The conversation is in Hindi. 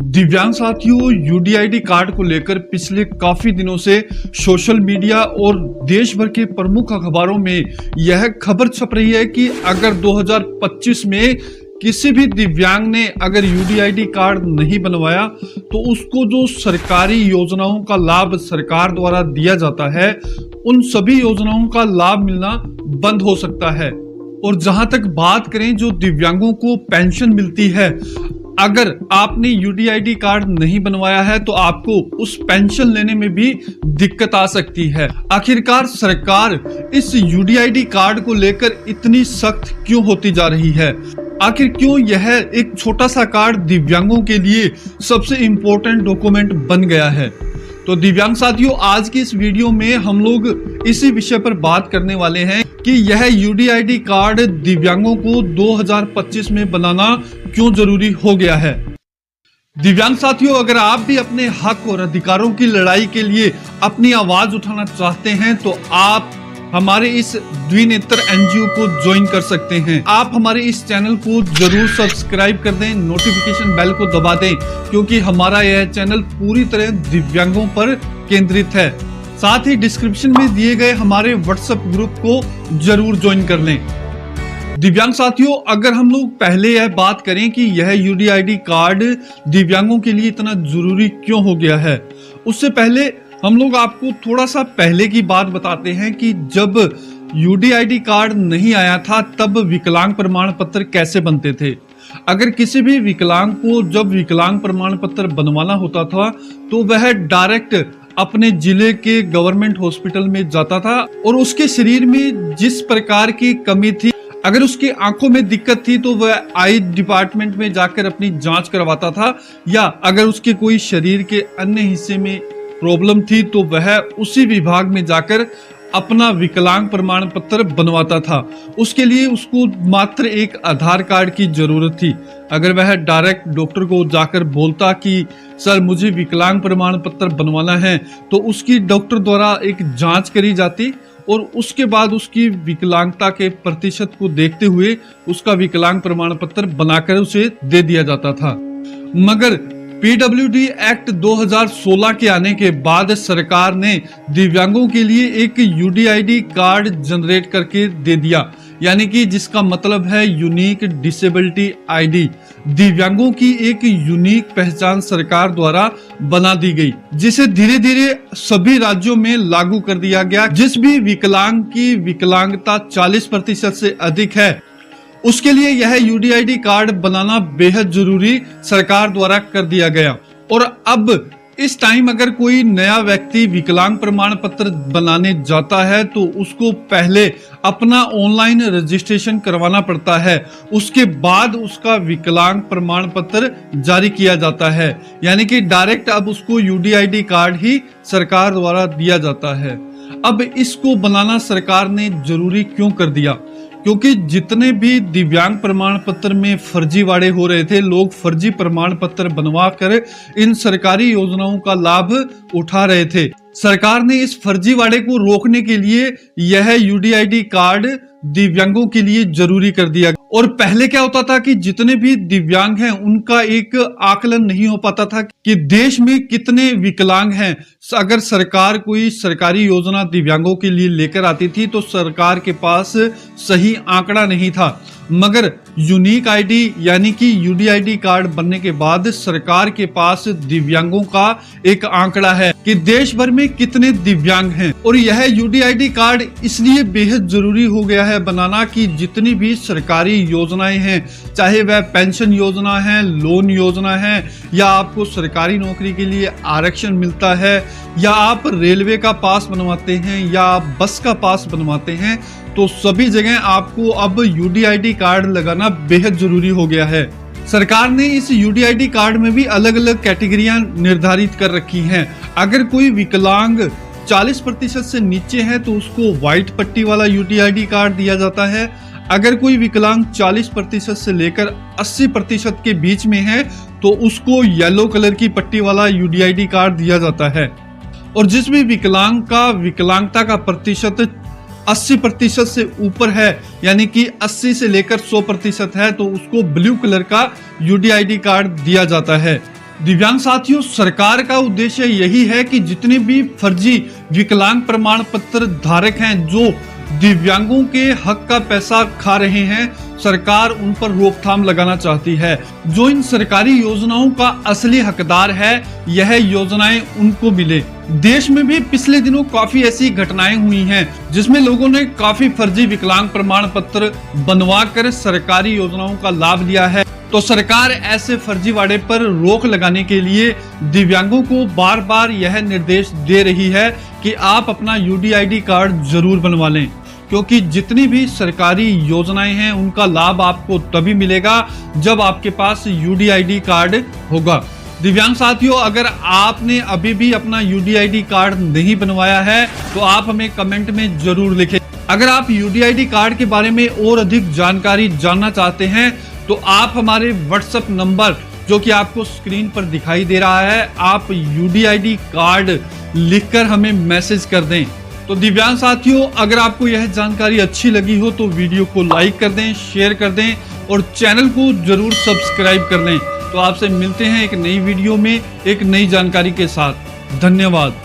दिव्यांग साथियों, यूडीआईडी कार्ड को लेकर पिछले काफी दिनों से सोशल मीडिया और देश भर के प्रमुख अखबारों में यह खबर छप रही है कि अगर 2025 में किसी भी दिव्यांग ने अगर यूडीआईडी कार्ड नहीं बनवाया तो उसको जो सरकारी योजनाओं का लाभ सरकार द्वारा दिया जाता है, उन सभी योजनाओं का लाभ मिलना बंद हो सकता है। और जहां तक बात करें जो दिव्यांगों को पेंशन मिलती है, अगर आपने यूडीआईडी कार्ड नहीं बनवाया है तो आपको उस पेंशन लेने में भी दिक्कत आ सकती है। आखिरकार सरकार इस यूडीआईडी कार्ड को लेकर इतनी सख्त क्यों होती जा रही है? आखिर क्यों यह एक छोटा सा कार्ड दिव्यांगों के लिए सबसे इंपॉर्टेंट डॉक्यूमेंट बन गया है? तो दिव्यांग साथियों, आज की इस वीडियो में हम लोग इसी विषय पर बात करने वाले हैं कि यह यूडीआईडी कार्ड दिव्यांगों को 2025 में बनाना क्यों जरूरी हो गया है। दिव्यांग साथियों, अगर आप भी अपने हक और अधिकारों की लड़ाई के लिए अपनी आवाज उठाना चाहते हैं तो आप हमारे इस द्विनेत्र एनजीओ को ज्वाइन कर सकते हैं। आप हमारे इस चैनल को जरूर सब्सक्राइब कर दें, नोटिफिकेशन बेल को दबा दें, क्योंकि हमारा यह चैनल पूरी तरह दिव्यांगों पर केंद्रित है। साथ ही डिस्क्रिप्शन में दिए गए हमारे व्हाट्सएप ग्रुप को जरूर ज्वाइन कर लें। दिव्यांग साथियों, अगर हम लोग पहले यह बात करें कि यह यूडीआईडी कार्ड दिव्यांगों के लिए इतना जरूरी क्यों हो गया है, उससे पहले हम लोग आपको थोड़ा सा पहले की बात बताते हैं कि जब यूडीआईडी कार्ड नहीं आया था तब विकलांग प्रमाण पत्र कैसे बनते थे। अगर किसी भी विकलांग को जब विकलांग प्रमाण पत्र बनवाना होता था तो वह डायरेक्ट अपने जिले के गवर्नमेंट हॉस्पिटल में जाता था और उसके शरीर में जिस प्रकार की कमी थी, अगर उसकी आंखों में दिक्कत थी तो वह आई डिपार्टमेंट में जाकर अपनी जांच करवाता था, या अगर उसके कोई शरीर के अन्य हिस्से में प्रॉब्लम थी तो वह उसी विभाग में जाकर अपना विकलांग प्रमाण पत्र बनवाता था। उसके लिए उसको मात्र एक आधार कार्ड की जरूरत थी। अगर वह डायरेक्ट डॉक्टर को जाकर बोलता कि सर मुझे विकलांग प्रमाण पत्र बनवाना है, तो उसकी डॉक्टर द्वारा एक जांच करी जाती और उसके बाद उसकी विकलांगता के प्रतिशत को देखते हुए उसका विकलांग प्रमाण पत्र बनाकर उसे दे दिया जाता था। मगर पीडब्ल्यूडी एक्ट 2016 के आने के बाद सरकार ने दिव्यांगों के लिए एक यूडीआईडी कार्ड जनरेट करके दे दिया, यानी कि जिसका मतलब है यूनिक डिसेबिलिटी आईडी। दिव्यांगों की एक यूनिक पहचान सरकार द्वारा बना दी गई, जिसे धीरे धीरे सभी राज्यों में लागू कर दिया गया। जिस भी विकलांग की विकलांगता 40% से अधिक है, उसके लिए यह यूडीआईडी कार्ड बनाना बेहद जरूरी सरकार द्वारा कर दिया गया। और अब इस टाइम अगर कोई नया व्यक्ति विकलांग प्रमाण पत्र बनाने जाता है तो उसको पहले अपना ऑनलाइन रजिस्ट्रेशन करवाना पड़ता है, उसके बाद उसका विकलांग प्रमाण पत्र जारी किया जाता है, यानी कि डायरेक्ट अब उसको यूडीआईडी कार्ड ही सरकार द्वारा दिया जाता है। अब इसको बनाना सरकार ने जरूरी क्यों कर दिया? क्योंकि जितने भी दिव्यांग प्रमाण पत्र में फर्जीवाड़े हो रहे थे, लोग फर्जी प्रमाण पत्र बनवा कर इन सरकारी योजनाओं का लाभ उठा रहे थे। सरकार ने इस फर्जीवाड़े को रोकने के लिए यह यूडीआईडी कार्ड दिव्यांगों के लिए जरूरी कर दिया। और पहले क्या होता था कि जितने भी दिव्यांग हैं उनका एक आकलन नहीं हो पाता था कि देश में कितने विकलांग हैं। अगर सरकार कोई सरकारी योजना दिव्यांगों के लिए लेकर आती थी तो सरकार के पास सही आंकड़ा नहीं था। मगर यूनिक आईडी यानी कि यूडीआईडी कार्ड बनने के बाद सरकार के पास दिव्यांगों का एक आंकड़ा है कि देश भर में कितने दिव्यांग हैं। और यह यूडीआईडी कार्ड इसलिए बेहद जरूरी हो गया है बनाना कि जितनी भी सरकारी योजनाएं हैं, चाहे वह पेंशन योजना है, लोन योजना है, या आपको सरकारी नौकरी के लिए आरक्षण मिलता है, या आप रेलवे का पास बनवाते हैं, या आप बस का पास बनवाते हैं, तो सभी जगह आपको अब यूडीआईडी कार्ड लगाना बेहद जरूरी हो गया है। सरकार ने इस यूडीआईडी कार्ड में भी अलग अलग कैटेगरियां निर्धारित कर रखी हैं। अगर कोई विकलांग 40% से नीचे है तो उसको व्हाइट पट्टी वाला यूडीआईडी कार्ड दिया जाता है। अगर कोई विकलांग 40% से लेकर 80% के बीच में है तो उसको येलो कलर की पट्टी वाला यूडीआईडी कार्ड दिया जाता है। और जिस भी विकलांग का विकलांगता का प्रतिशत 80% से ऊपर है, यानी कि 80 से लेकर 100% है, तो उसको ब्लू कलर का यूडीआईडी कार्ड दिया जाता है। दिव्यांग साथियों, सरकार का उद्देश्य यही है कि जितने भी फर्जी विकलांग प्रमाण पत्र धारक हैं जो दिव्यांगों के हक का पैसा खा रहे हैं, सरकार उन पर रोकथाम लगाना चाहती है। जो इन सरकारी योजनाओं का असली हकदार है, यह योजनाएं उनको मिले। देश में भी पिछले दिनों काफी ऐसी घटनाएं हुई हैं जिसमें लोगों ने काफी फर्जी विकलांग प्रमाण पत्र बनवा कर सरकारी योजनाओं का लाभ लिया है। तो सरकार ऐसे फर्जीवाड़े पर रोक लगाने के लिए दिव्यांगों को बार बार यह निर्देश दे रही है कि आप अपना यूडीआईडी कार्ड जरूर बनवा लें, क्योंकि जितनी भी सरकारी योजनाएं हैं उनका लाभ आपको तभी मिलेगा जब आपके पास यूडीआईडी कार्ड होगा। दिव्यांग साथियों, अगर आपने अभी भी अपना यूडीआईडी कार्ड नहीं बनवाया है तो आप हमें कमेंट में जरूर लिखें। अगर आप यूडीआईडी कार्ड के बारे में और अधिक जानकारी जानना चाहते हैं तो आप हमारे व्हाट्सएप नंबर, जो कि आपको स्क्रीन पर दिखाई दे रहा है, आप यूडीआईडी कार्ड लिखकर हमें मैसेज कर दें। तो दिव्यांग साथियों, अगर आपको यह जानकारी अच्छी लगी हो तो वीडियो को लाइक कर दें, शेयर कर दें और चैनल को जरूर सब्सक्राइब कर लें। तो आपसे मिलते हैं एक नई वीडियो में एक नई जानकारी के साथ। धन्यवाद।